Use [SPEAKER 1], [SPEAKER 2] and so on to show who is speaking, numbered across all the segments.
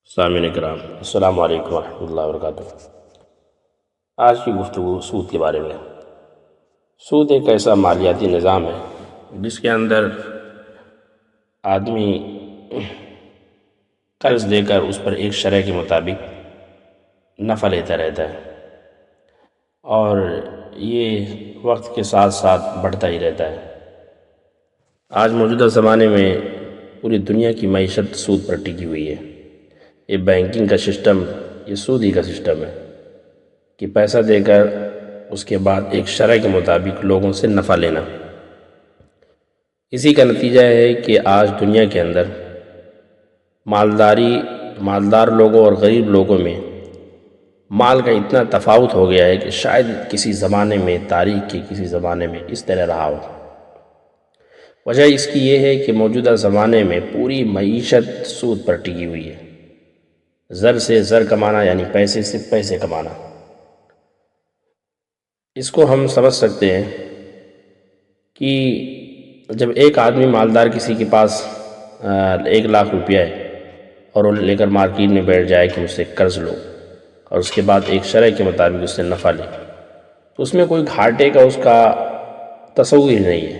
[SPEAKER 1] سامعین کرام، السلام علیکم ورحمۃ اللہ وبرکاتہ۔ آج کی گفتگو سود کے بارے میں۔ سود ایک ایسا مالیاتی نظام ہے جس کے اندر آدمی قرض دے کر اس پر ایک شرح کے مطابق نفع لیتا رہتا ہے، اور یہ وقت کے ساتھ ساتھ بڑھتا ہی رہتا ہے۔ آج موجودہ زمانے میں پوری دنیا کی معیشت سود پر ٹکی ہوئی ہے۔ یہ بینکنگ کا سسٹم، یہ سود ہی کا سسٹم ہے کہ پیسہ دے کر اس کے بعد ایک شرح کے مطابق لوگوں سے نفع لینا۔ اسی کا نتیجہ ہے کہ آج دنیا کے اندر مالدار لوگوں اور غریب لوگوں میں مال کا اتنا تفاوت ہو گیا ہے کہ شاید کسی زمانے میں، تاریخ کے کسی زمانے میں اس طرح رہا ہو۔ وجہ اس کی یہ ہے کہ موجودہ زمانے میں پوری معیشت سود پر ٹکی ہوئی ہے۔ زر سے زر کمانا، یعنی پیسے سے پیسے کمانا۔ اس کو ہم سمجھ سکتے ہیں کہ جب ایک آدمی مالدار کسی کے پاس 1,00,000 روپیہ ہے اور وہ لے کر مارکیٹ میں بیٹھ جائے کہ مجھ سے قرض لو، اور اس کے بعد ایک شرح کے مطابق اس سے نفع لے، تو اس میں کوئی گھاٹے کا اس کا تصور ہی نہیں ہے،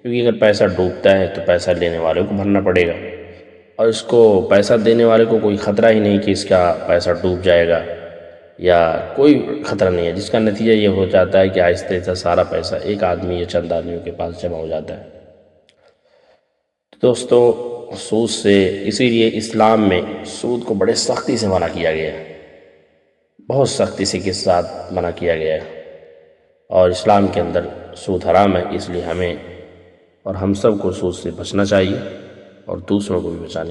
[SPEAKER 1] کیونکہ اگر پیسہ ڈوبتا ہے تو پیسہ لینے والے کو بھرنا پڑے گا، اور اس کو پیسہ دینے والے کو کوئی خطرہ ہی نہیں کہ اس کا پیسہ ڈوب جائے گا، یا کوئی خطرہ نہیں ہے، جس کا نتیجہ یہ ہو جاتا ہے کہ آہستہ آہستہ سارا پیسہ ایک آدمی یا چند آدمیوں کے پاس جمع ہو جاتا ہے۔ دوستو، سود سے، اسی لیے اسلام میں سود کو بڑے سختی سے منع کیا گیا ہے، بہت سختی سے کے ساتھ منع کیا گیا ہے، اور اسلام کے اندر سود حرام ہے۔ اس لیے ہمیں اور ہم سب کو سود سے بچنا چاہیے اور دوسروں کو بھی بچانے